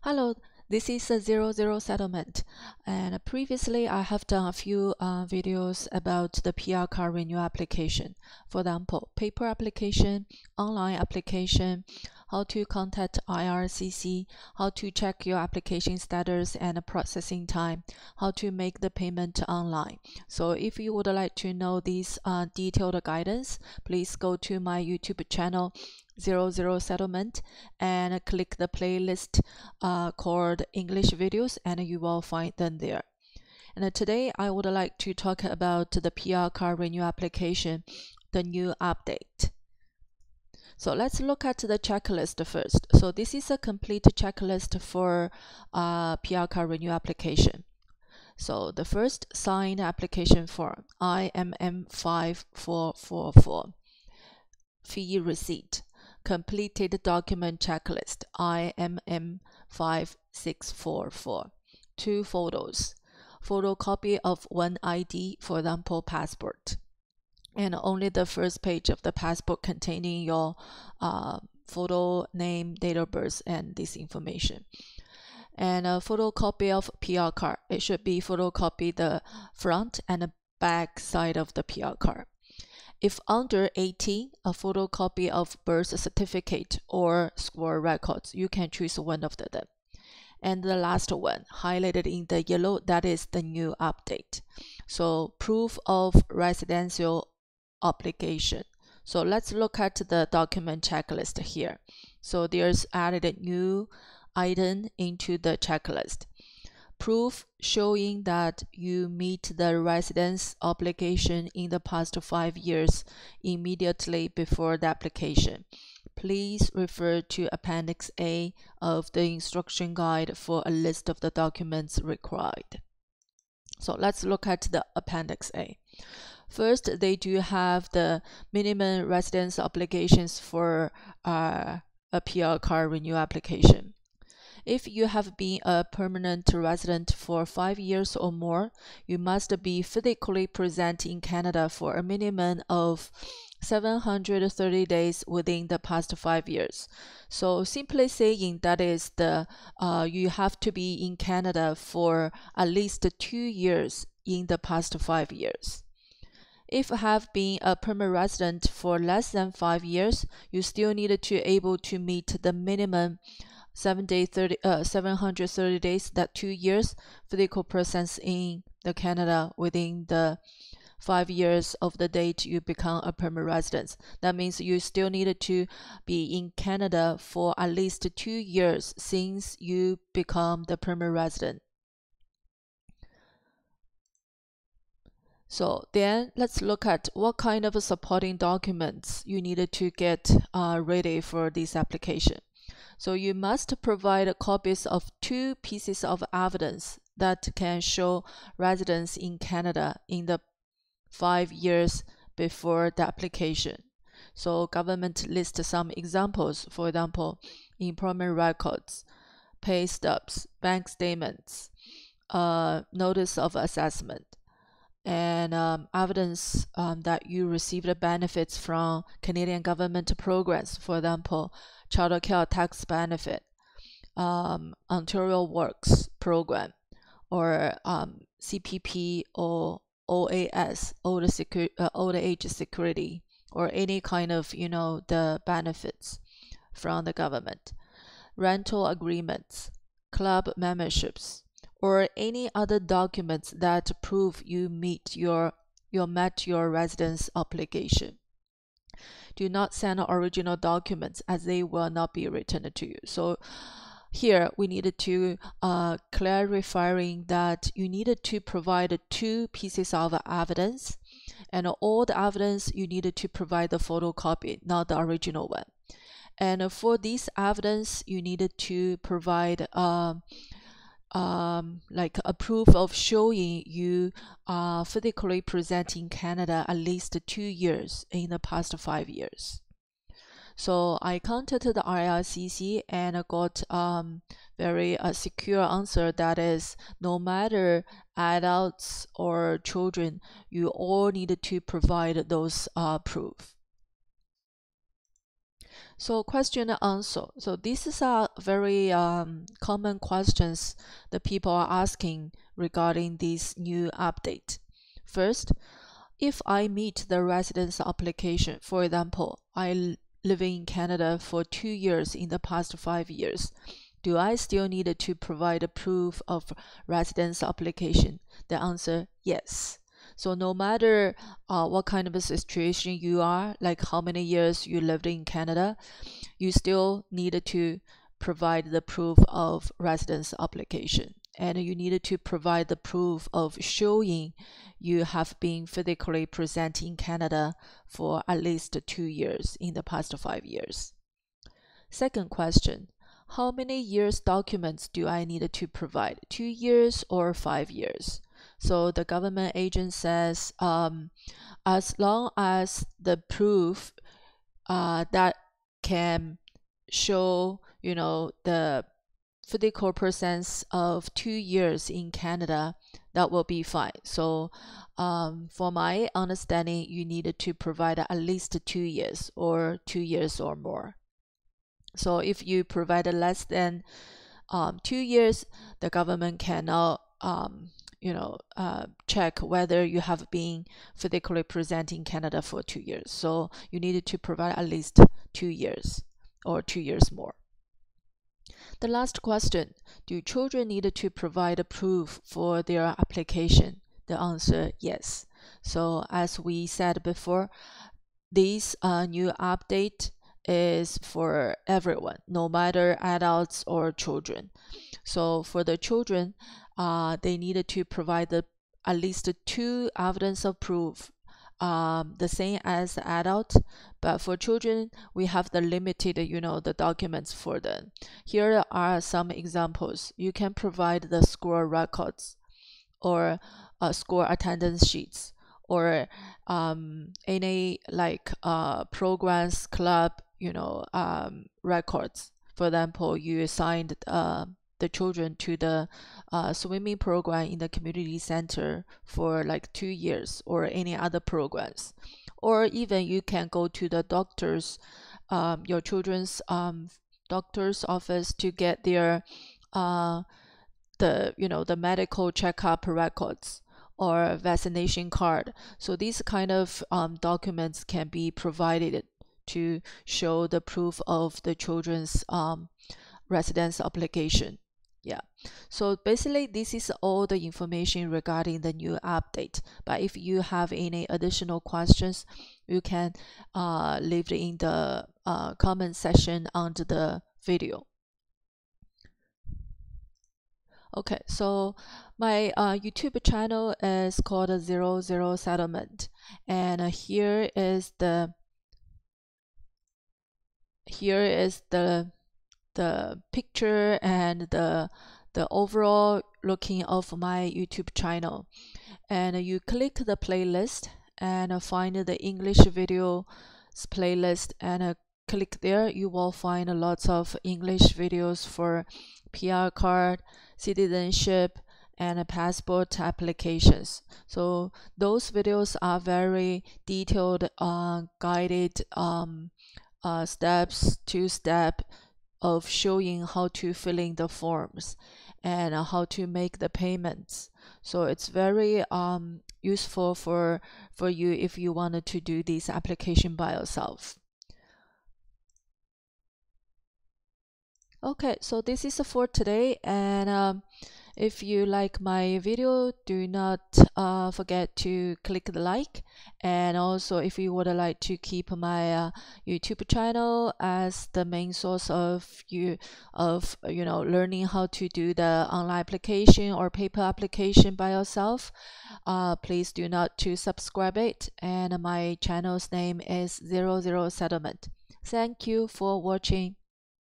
Hello, this is a 00 settlement, and previously I have done a few videos about the PR card renewal application. For example, paper application, online application, how to contact IRCC, how to check your application status and processing time, how to make the payment online. So if you would like to know these detailed guidance, please go to my YouTube channel 00 settlement and click the playlist called English videos, and you will find them there. And today I would like to talk about the PR card renewal application, the new update. So let's look at the checklist first. So this is a complete checklist for PR card renewal application. So the first, signed application form, IMM 5444, fee receipt. Completed document checklist, IMM 5644. 2 photos. Photocopy of one ID, for example, passport. And only the first page of the passport containing your photo, name, date of birth, and this information. And a photocopy of PR card. It should be photocopy the front and the back side of the PR card. If under 18, a photocopy of birth certificate or school records, you can choose one of them. And the last one, highlighted in the yellow, that is the new update. So proof of residential obligation. So let's look at the document checklist here. So there's added a new item into the checklist. Proof showing that you meet the residence obligation in the past 5 years immediately before the application. Please refer to Appendix A of the instruction guide for a list of the documents required. So let's look at the Appendix A. First, they do have the minimum residence obligations for a PR card renewal application. If you have been a permanent resident for 5 years or more, you must be physically present in Canada for a minimum of 730 days within the past 5 years. So simply saying that is you have to be in Canada for at least 2 years in the past 5 years. If you have been a permanent resident for less than 5 years, you still need to able to meet the minimum 730 days, that 2 years physical presence in the Canada within the 5 years of the date you become a permanent resident. That means you still need to be in Canada for at least 2 years since you become the permanent resident. So then let's look at what kind of supporting documents you needed to get ready for this application. So you must provide copies of 2 pieces of evidence that can show residence in Canada in the 5 years before the application. So government lists some examples, for example, employment records, pay stubs, bank statements, notice of assessment, and evidence that you received benefits from Canadian government programs, for example, Child Care Tax Benefit, Ontario Works Program, or CPP or OAS, Old Age Security, or any kind of, the benefits from the government, rental agreements, club memberships, or any other documents that prove you met your residence obligation. Do not send original documents as they will not be returned to you. So here we needed to clarifying that you needed to provide 2 pieces of evidence, and all the evidence you needed to provide the photocopy, not the original one. And for this evidence, you needed to provide like a proof of showing you physically present in Canada at least 2 years in the past 5 years. So I contacted the IRCC and got very secure answer, that is, no matter adults or children, you all need to provide those proof. So question and answer. So this is a very common questions that people are asking regarding this new update. First, if I meet the residence application, for example, I live in Canada for 2 years in the past 5 years, do I still need to provide a proof of residence application? The answer, yes. So no matter what kind of a situation you are, like how many years you lived in Canada, you still need to provide the proof of residence application. And you need to provide the proof of showing you have been physically present in Canada for at least 2 years in the past 5 years. Second question, how many years documents do I need to provide? 2 years or 5 years? So the government agent says as long as the proof that can show, the physical presence of 2 years in Canada, that will be fine. So for my understanding, you needed to provide at least 2 years or 2 years or more. So if you provide less than 2 years, the government cannot check whether you have been physically present in Canada for 2 years. So you needed to provide at least 2 years or 2 years more. The last question, do children need to provide a proof for their application? The answer, yes. So as we said before, this new update is for everyone, no matter adults or children. So for the children, they needed to provide at least 2 evidence of proof, the same as the adult. But for children, we have the limited, the documents for them. Here are some examples. You can provide the school records or school attendance sheets or any like programs, club, records. For example, you assigned the children to the swimming program in the community center for like 2 years or any other programs. Or even you can go to the doctor's, your children's doctor's office to get their the medical checkup records or vaccination card. So these kind of documents can be provided to show the proof of the children's residence application. Yeah, so basically this is all the information regarding the new update. But if you have any additional questions, you can leave it in the comment section under the video. Okay, so my YouTube channel is called 00 Settlement, and here is the picture and the overall looking of my YouTube channel. And you click the playlist and find the English videos playlist, and click there. You will find lots of English videos for PR card, citizenship, and passport applications. So those videos are very detailed, guided steps, 2-step of showing how to fill in the forms and how to make the payments. So it's very useful for you if you wanted to do this application by yourself. Okay, so this is for today, and if you like my video, do not forget to click the like. And also, if you would like to keep my YouTube channel as the main source of learning how to do the online application or paper application by yourself, please do not to subscribe it. And my channel's name is 00 Settlement. Thank you for watching.